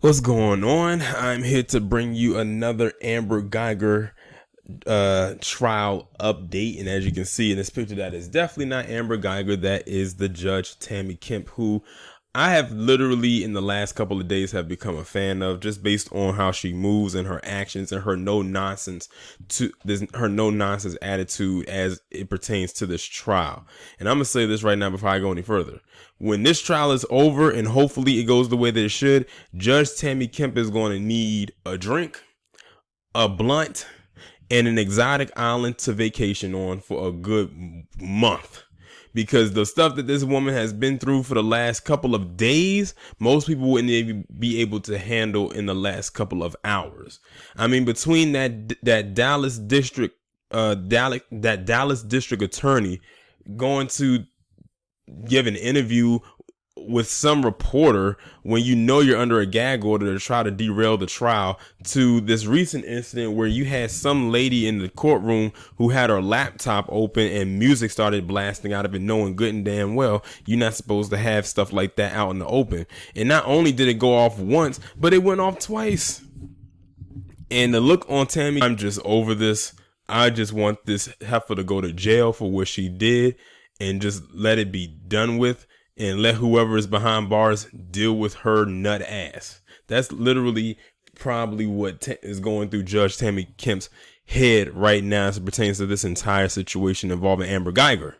What's going on? I'm here to bring you another Amber Geiger trial update. And as you can see in this picture, that is definitely not Amber Geiger. That is the judge, Tammy Kemp, who I have literally in the last couple of days have become a fan of, just based on how she moves and her actions and her no nonsense attitude as it pertains to this trial. And I'm gonna say this right now before I go any further. When this trial is over and hopefully it goes the way that it should, Judge Tammy Kemp is going to need a drink, a blunt, and an exotic island to vacation on for a good month. Because the stuff that this woman has been through for the last couple of days, most people wouldn't even be able to handle in the last couple of hours. I mean, between that Dallas district attorney going to give an interview with some reporter when you know you're under a gag order to try to derail the trial, to this recent incident where you had some lady in the courtroom who had her laptop open and music started blasting out of it, knowing good and damn well you're not supposed to have stuff like that out in the open. And not only did it go off once, but it went off twice. And the look on Tammy, I'm just over this. I just want this heifer to go to jail for what she did and just let it be done with, and let whoever is behind bars deal with her nut ass. That's literally probably what is going through Judge Tammy Kemp's head right now as it pertains to this entire situation involving Amber Geiger.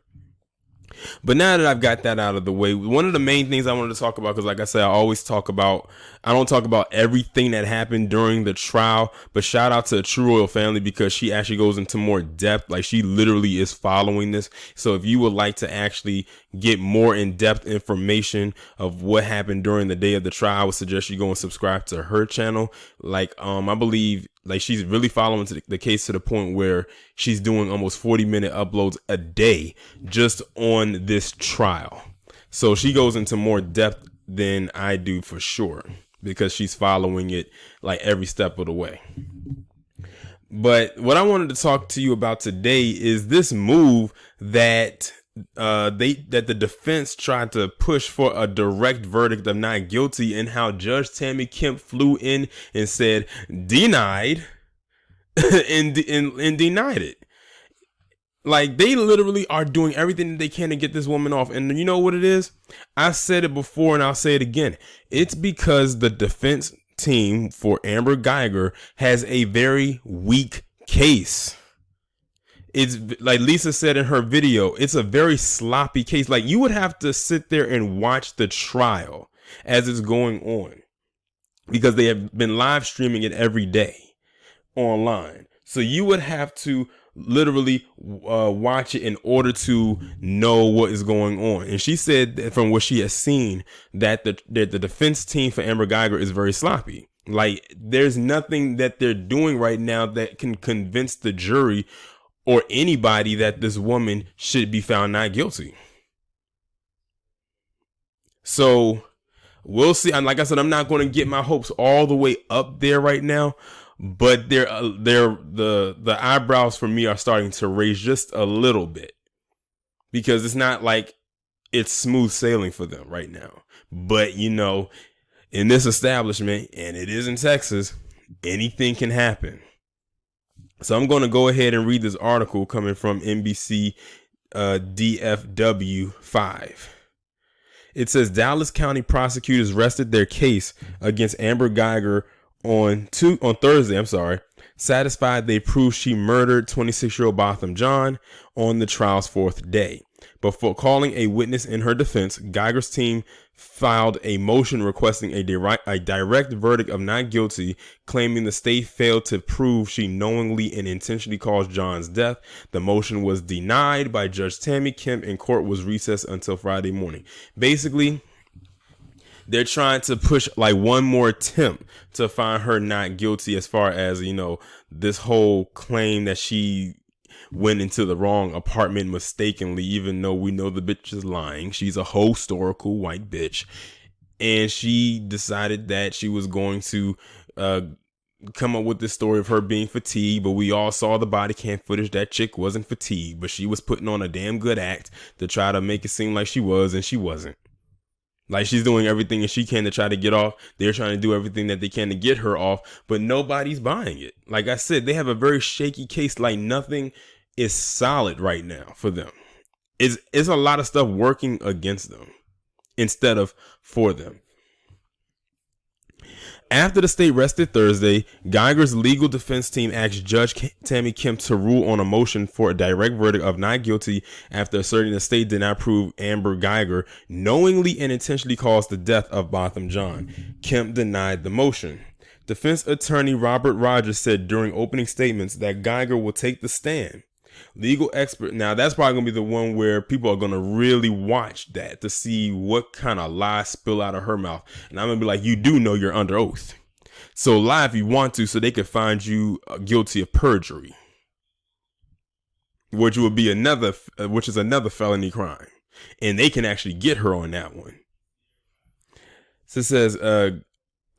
But now that I've got that out of the way, one of the main things I wanted to talk about, because like I said, I don't talk about everything that happened during the trial, but shout out to the True Royal family, because she actually goes into more depth. Like, she literally is following this. So if you would like to actually get more in-depth information of what happened during the day of the trial, I would suggest you go and subscribe to her channel. Like, I believe like she's really following the case to the point where she's doing almost 40-minute uploads a day just on this trial. So she goes into more depth than I do for sure, because she's following it like every step of the way. But what I wanted to talk to you about today is this move that the defense tried to push for a direct verdict of not guilty, and how Judge Tammy Kemp flew in and said denied and denied it. Like, they literally are doing everything that they can to get this woman off. And you know what it is? I said it before and I'll say it again. It's because the defense team for Amber Geiger has a very weak case. It's like Lisa said in her video, it's a very sloppy case. Like, you would have to sit there and watch the trial as it's going on, because they have been live streaming it every day online. So you would have to literally watch it in order to know what is going on. And she said that from what she has seen, that the defense team for Amber Geiger is very sloppy. Like, there's nothing that they're doing right now that can convince the jury or anybody that this woman should be found not guilty. So we'll see. And like I said, I'm not going to get my hopes all the way up there right now, but the eyebrows for me are starting to raise just a little bit, because it's not like it's smooth sailing for them right now. But you know, in this establishment, and it is in Texas, anything can happen. So I'm going to go ahead and read this article coming from NBC DFW 5. It says Dallas County prosecutors rested their case against Amber Geiger on Thursday, satisfied they proved she murdered 26-year-old Botham John on the trial's fourth day. Before calling a witness in her defense, Geiger's team filed a motion requesting a direct verdict of not guilty, claiming the state failed to prove she knowingly and intentionally caused John's death. The motion was denied by Judge Tammy Kemp, and court was recessed until Friday morning. Basically, they're trying to push like one more attempt to find her not guilty, as far as, you know, this whole claim that she went into the wrong apartment mistakenly, even though we know the bitch is lying. She's a historical white bitch, and she decided that she was going to come up with this story of her being fatigued, but we all saw the body cam footage. That chick wasn't fatigued, but she was putting on a damn good act to try to make it seem like she was, and she wasn't. Like, she's doing everything that she can to try to get off. They're trying to do everything that they can to get her off, but nobody's buying it. Like I said, they have a very shaky case. Like, nothing is solid right now for them. It's a lot of stuff working against them instead of for them. After the state rested Thursday, Geiger's legal defense team asked Judge Tammy Kemp to rule on a motion for a direct verdict of not guilty after asserting the state did not prove Amber Geiger knowingly and intentionally caused the death of Botham Jean. Kemp denied the motion. Defense attorney Robert Rogers said during opening statements that Geiger will take the stand. Legal expert. Now, that's probably going to be the one where people are going to really watch that to see what kind of lies spill out of her mouth. And I'm going to be like, you do know you're under oath. So lie if you want to, so they could find you guilty of perjury, which is another felony crime. And they can actually get her on that one. So it says,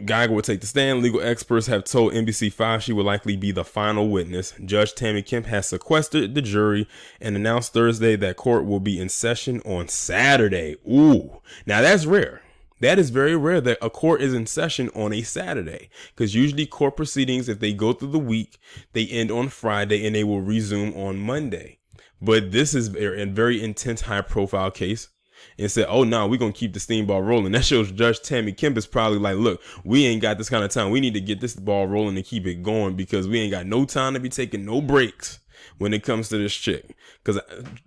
Geiger will take the stand. Legal experts have told NBC5 she will likely be the final witness. Judge Tammy Kemp has sequestered the jury and announced Thursday that court will be in session on Saturday. Ooh, now that's rare. That is very rare that a court is in session on a Saturday, because usually court proceedings, if they go through the week, they end on Friday and they will resume on Monday. But this is a very intense, high profile case. And said, oh, no, we're going to keep the steam ball rolling. That shows Judge Tammy Kemp is probably like, look, we ain't got this kind of time. We need to get this ball rolling and keep it going, because we ain't got no time to be taking no breaks when it comes to this chick. Because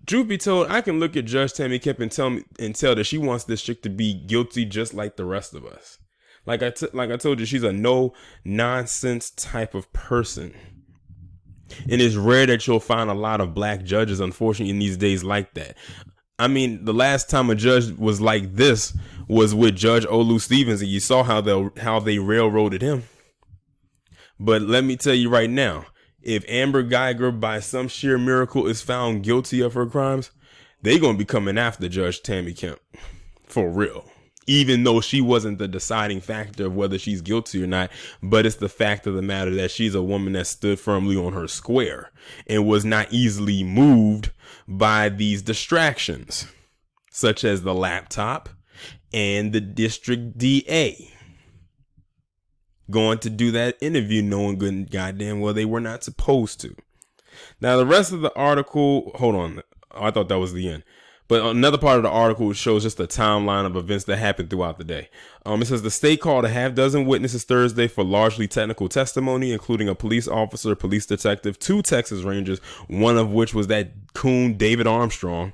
truth be told, I can look at Judge Tammy Kemp and tell that she wants this chick to be guilty just like the rest of us. Like I told you, she's a no nonsense type of person. And it's rare that you'll find a lot of black judges, unfortunately, in these days like that. I mean, the last time a judge was like this was with Judge Olu Stevens, and you saw how they railroaded him. But let me tell you right now, if Amber Geiger, by some sheer miracle, is found guilty of her crimes, they're going to be coming after Judge Tammy Kemp. For real. Even though she wasn't the deciding factor of whether she's guilty or not, but it's the fact of the matter that she's a woman that stood firmly on her square and was not easily moved by these distractions, such as the laptop and the district DA going to do that interview knowing good goddamn well they were not supposed to. Now, the rest of the article, hold on, I thought that was the end. But another part of the article shows just a timeline of events that happened throughout the day. It says the state called a half dozen witnesses Thursday for largely technical testimony, including a police officer, police detective, 2 Texas Rangers, one of which was that coon David Armstrong,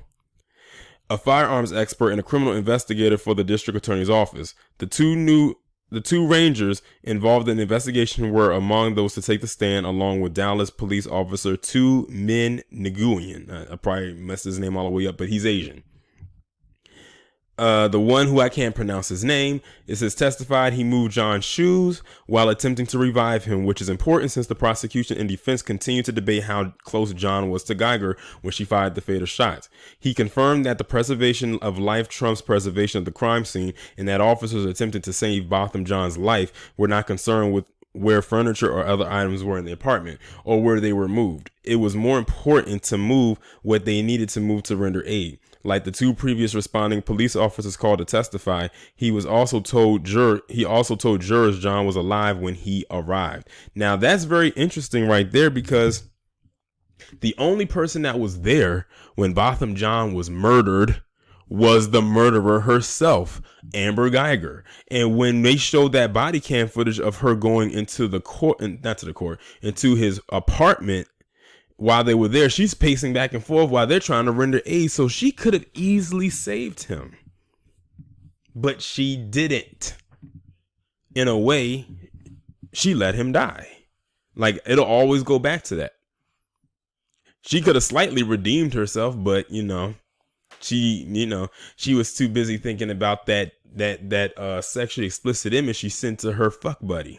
a firearms expert, and a criminal investigator for the district attorney's office. The two Rangers involved in the investigation were among those to take the stand, along with Dallas police officer Tu Min Nguyen. I probably messed his name all the way up, but he's Asian. The one who I can't pronounce his name, it says testified he moved John's shoes while attempting to revive him, which is important since the prosecution and defense continue to debate how close John was to Geiger when she fired the fatal shots. He confirmed that the preservation of life trumps preservation of the crime scene, and that officers attempting to save Botham John's life were not concerned with where furniture or other items were in the apartment or where they were moved. It was more important to move what they needed to move to render aid. Like the 2 previous responding police officers called to testify, he also told jurors John was alive when he arrived. Now, that's very interesting right there, because the only person that was there when Botham John was murdered was the murderer herself, Amber Geiger. And when they showed that body cam footage of her going into into his apartment, while they were there, she's pacing back and forth while they're trying to render aid. So she could have easily saved him, but she didn't. In a way, she let him die. Like, it'll always go back to that. She could have slightly redeemed herself, but she was too busy thinking about that sexually explicit image she sent to her fuck buddy.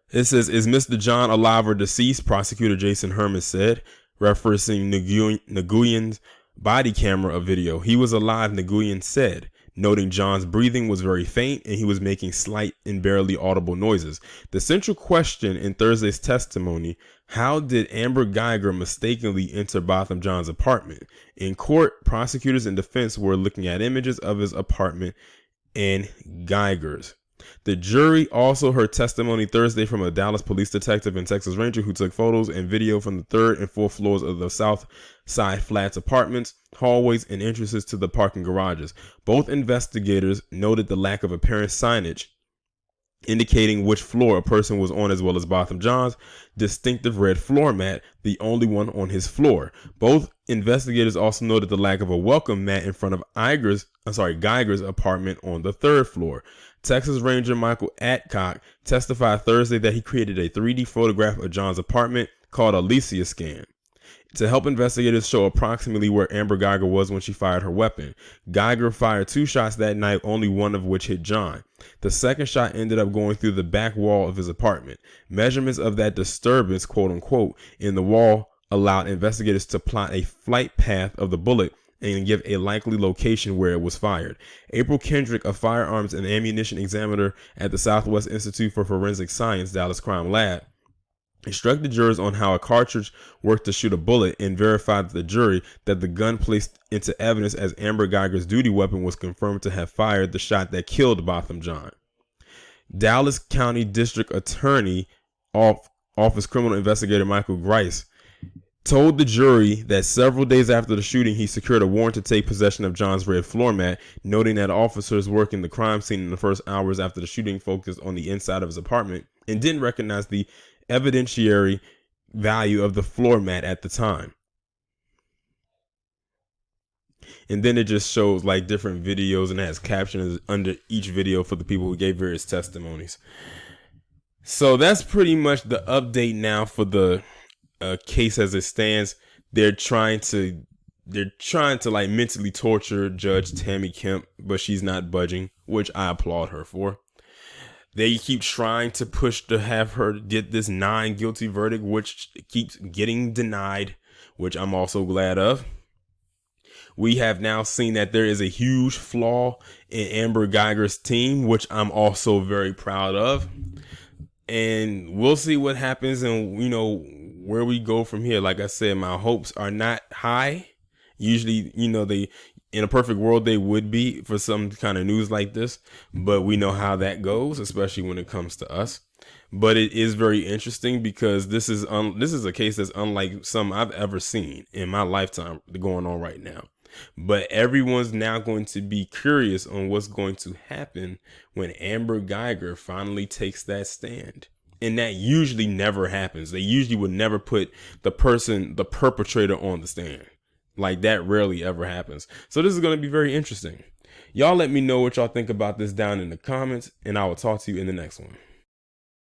It says, is Mr. John alive or deceased? Prosecutor Jason Herman said, referencing Nguyen's body camera video. He was alive, Nguyen said. noting John's breathing was very faint and he was making slight and barely audible noises. The central question in Thursday's testimony: how did Amber Geiger mistakenly enter Botham Jean's apartment? In court, prosecutors and defense were looking at images of his apartment and Geiger's. The jury also heard testimony Thursday from a Dallas police detective and Texas Ranger who took photos and video from the third and fourth floors of the South Side Flats apartments, hallways, and entrances to the parking garages. Both investigators noted the lack of apparent signage indicating which floor a person was on, as well as Botham Jean's distinctive red floor mat, the only one on his floor. Both investigators also noted the lack of a welcome mat in front of Geiger's apartment on the third floor. Texas Ranger Michael Adcock testified Thursday that he created a 3D photograph of John's apartment called Alicia Scan to help investigators show approximately where Amber Geiger was when she fired her weapon. Geiger fired 2 shots that night, only one of which hit John. The second shot ended up going through the back wall of his apartment. Measurements of that disturbance, quote unquote, in the wall allowed investigators to plot a flight path of the bullet and give a likely location where it was fired. April Kendrick, a firearms and ammunition examiner at the Southwest Institute for Forensic Science Dallas Crime Lab, instructed jurors on how a cartridge worked to shoot a bullet and verified to the jury that the gun placed into evidence as Amber Geiger's duty weapon was confirmed to have fired the shot that killed Botham Jean. Dallas County District Attorney Office Criminal Investigator Michael Grice told the jury that several days after the shooting, he secured a warrant to take possession of John's red floor mat, noting that officers working the crime scene in the first hours after the shooting focused on the inside of his apartment and didn't recognize the evidentiary value of the floor mat at the time. And then it just shows like different videos and has captions under each video for the people who gave various testimonies. So that's pretty much the update now for the case as it stands. They're trying to like mentally torture Judge Tammy Kemp, but she's not budging, which I applaud her for. They keep trying to push to have her get this non-guilty verdict, which keeps getting denied, which I'm also glad of. We have now seen that there is a huge flaw in Amber Geiger's team, which I'm also very proud of. And we'll see what happens and, where we go from here. Like I said, my hopes are not high. Usually, they, in a perfect world, they would be for some kind of news like this. But we know how that goes, especially when it comes to us. But it is very interesting because this is a case that's unlike some I've ever seen in my lifetime going on right now. But everyone's now going to be curious on what's going to happen when Amber Geiger finally takes that stand. And that usually never happens. They usually would never put the perpetrator on the stand. Like that rarely ever happens. So this is going to be very interesting. Y'all let me know what y'all think about this down in the comments, and I will talk to you in the next one.